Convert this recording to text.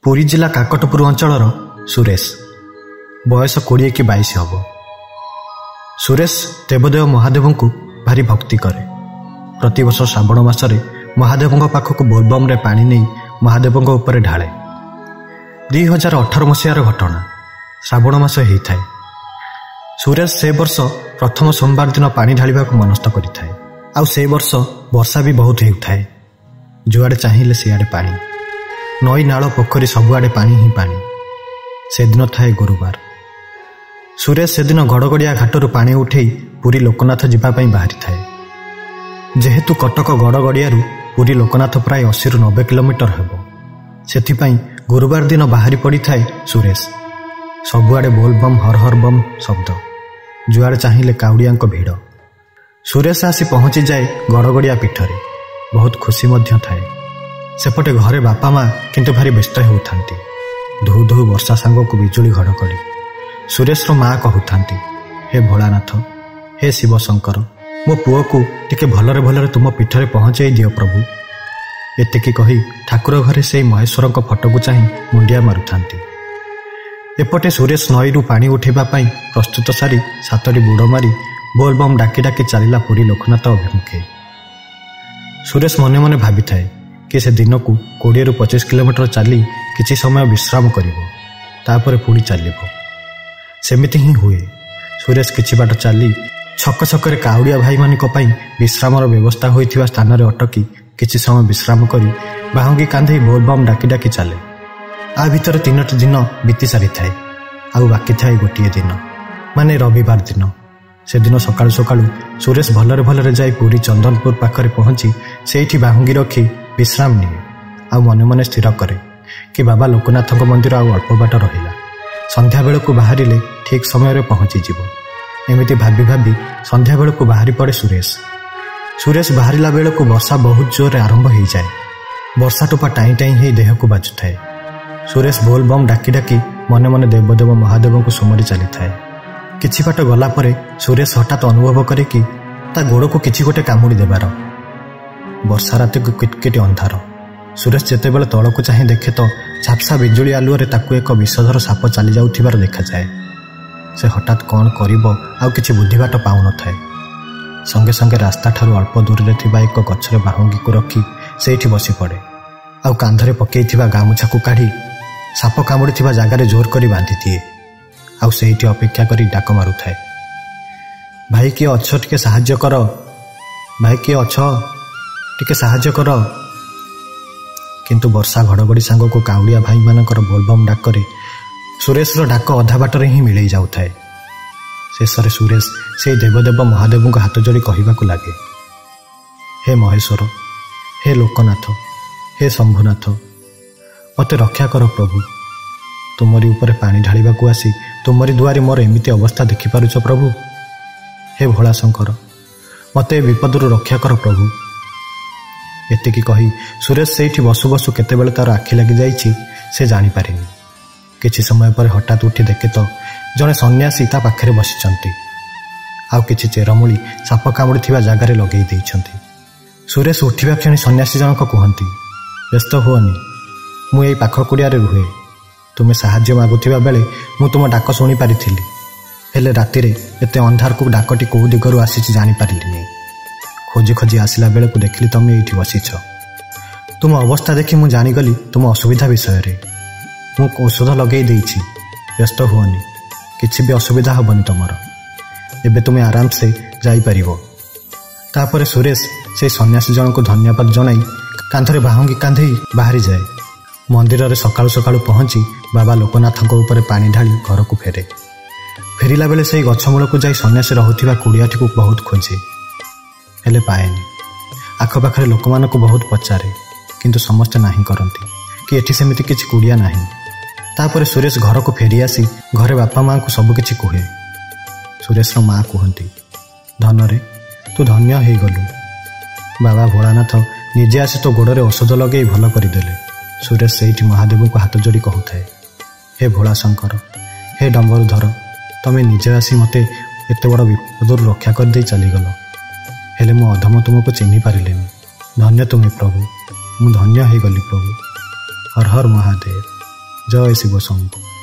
पुरी जिला काकटपुर अंचल सुरेश बयस 20 कि 22 हम। सुरेश देवदेव महादेव को भारी भक्ति करे। प्रतिवर्ष श्रावण मासरे महादेव पाखक बोलबम रे पानी नहीं महादेव उपर ढाले। 2018 मसीहार घटना श्रावण मास होता है। सुरेश से वर्ष प्रथम सोमवार दिन पानी ढालिबा मनस्थ करिथाए। आउ से वर्ष वर्षा भी बहुत होता है। जुआड़े चाहिए सियाड़े पानी, नई नाल पोखरी सबुआड़े पानी ही पानी। से दिन थाए गुरुवार। सुरेश से दिन गड़गड़िया घाटरू पानी उठे पुरी लोकनाथ जावाई बाहरी थाए। जेहेतु कटक गड़गड़ियारू पुरी लोकनाथ प्राय 80 ରୁ 90 किलोमीटर हेब। से गुरुवार दिन बाहरी पड़ी थाए सुरेश। सबुआड़े बोलबम हर हर बम शब्द, जुआड़े चाहिए काउड़िया भिड़। सुरेश आसी पहुंची जाए गड़गड़िया पीठरे। बहुत खुशी मध्य थाए। सेपटे घरे बापा माँ किंतु भारी व्यस्त होउथांती। धू धू वर्षा सांग को बिजुली घड़घड़ी। सुरेश माँ कहूथांती, हे भोलानाथ, हे शिव शंकर, मो पुओ को टिके भलरे भलरे तुम पीठरे पहुंचाई दियो प्रभु। एतिकी कही ठाकुर घरे से महेश्वर फटो को चाही मुंडिया मारुथांती। एपटे सुरेश नईरू पानी उठेबा पाई प्रस्तुत सारी 7टी बुड़ मारी बोलबम डाकी डाकी चलिला पुरी लोकनाथ अभिमुखे। सुरेश मने मने भावी थाए कि से दिन को 20 ରୁ 25 किलोमीटर चली किछि समय विश्राम करिवो, तापर पुणी चलिबो। सेमिति ही हुए। सुरेश किछि बाट चली छक छकरे काउड़िया भाई मानिक पई विश्रामर व्यवस्था होइथिबा स्थान रे अटकी किछि समय विश्राम करी बाहुंगी कांधे बोलबम डाकी डाकी चले। आ भितर 3टी दिन बीती सारी थाए। आउ बाकी थाए गोटे दिन, माने रविवार दिन। से दिन सकाळु सकाळु सुरेश भलरे भलरे जाई पुरी चंदनपुर पाखरे पहुंची सेठी बाहुंगी रखी विश्राम निए। आउ मने मने स्थिर करे कि बाबा लोकनाथ मंदिर आउ अल्प बाट रहिला। संध्या बेल को बाहरिले ठीक समय रे पहुंची जीवो। एमिति भाबी भाबी संध्या बेल को बाहरी पड़े सुरेश। सुरेश बाहरिला बेल को वर्षा बहुत जोर आरंभ हो जाए। वर्षा टोपा टाई टाई ही देह को बाजु थाए। सुरेश बोल बम डाकी डाकी मने मने देवदेव महादेव को सुमरी चली थाए। किछि बाट गला परे सुरेश हठात अनुभव करे कि ता गोड़ को किछि गोटे कामुड़ी देबार। वर्षा राति को किटकिट अंधार। सुरेश जेतेबेले तलको चाहे देखे तो झापसा बिजुली आलुअरे ताकू एक विषधर साप चली जाउथिबार देखा जाए। से हठात कौन करिबो आउ किछि बुद्धिबाट पाउ न थाए। संगे संगे रास्ता ठारू अल्प दूर रे थिबा एक गछरे बाहुंगी को रखी सेठी बसी पड़े। आउ कांधरे पकेइथिबा गामुछा को काढी साप कामुड़ी थिबा जागारे जोर करी बांधी दिए। आउ सेठी अपेक्षा करी डाक मारु थाए, भाई किए अछ टिके साहाय्य कर, भाई किए अछ टिके साहाय्य कर। किंतु वर्षा घड़घड़ी सांग को काउड़िया भाई मानकर बोलबम डाकरे सुरेश डाक अधा बाटर ही मिलई जाउथाए। शेषरे सुरेश से देवदेव महादेव को हाथ जोड़ी कहवाक लगे, हे महेश्वर, हे लोकनाथ, हे शंभुनाथ, मते रक्षा कर प्रभु। तुमरी ऊपर पानी ढालिबाकू आसी तुमरी दुआरे मोर एमिति अवस्था देखिपारुछ प्रभु। हे भोला शंकर, मते विपदरू रक्षा कर प्रभु। एतिकी कही सुरेश सेठी बसु बसु केतेबेले तार आखि लगी जाइछि से जानी पारिनी। किछि समय पर हठात उठी देखे तो जड़े सन्यासी ता पाखरे बसिचंती। आउ किछि चेरमूली साप कामुड़ी थिबा जागारे लगेई देइछंती। सुरेश उठिबा क्षणी सन्यासी जनक कहंती, व्यस्त हुअनी, मु एई पाख कुड़ियारे रुहे। तुमे साहाय्य मागुथिबा बेले मु तुम डाक शुणी पारिथिली, हेले रातिरे एते अंधार को डाकटी कोउ दिगरु आसीछि जानि पारिलिनी। खोजी खोजी आसिला बेले को देखिली तमे एठी बसिछ। तुम अवस्था देखि मु जानिगली तुम असुविधा विषय रे। मु औषध लगेई देइछि, व्यस्त हुअनी, किछि भी असुविधा हबनी तमर। एबे तुमे आराम से जाई परिबो। तापरे सुरेश से सन्यासी जन को धन्यवाद जनाई कांधरे बाहुंगी कांधेई बाहरी जाए। मंदिर रे सकाळु सकाळु पहुंची बाबा लोकनाथ ऊपर पानी ढाली घर को फेरे। फेरिला बेले से गछमूल को जाई सन्यासी रहुथिबा कुड़ियाटी को बहुत खोजे, हेले पाएनी। आखपाखरे लोक मानक बहुत पचारे, किंतु समस्ते नाही करंती कि एठी सेमिति किछि कुड़िया नाही। तापरे सुरेश घर को फेरी आसी घरे बापा माँ को सब किछि कुहे। सुरेश माँ कहती, धनरे तू धन्य हो गलु। बाबा भोलानाथ निजे आसी तो गोड़े औषध लगे भल करदेले। सुरेश सेठी महादेव को हाथ जोड़ी कहूए, हे भोला शंकर, हे डम्बरुधर, तमें निजे आसी मते एत बड़ विपद रक्षा कर दे चलीगल। हेले मो अधम तुमको चिन्ह पारिलेनी। धन्य तुम्हें प्रभु, मु धन्य हो गली प्रभु। हर हर महादेव। ଜୟ ଶିବ ଶମ୍ଭୁ।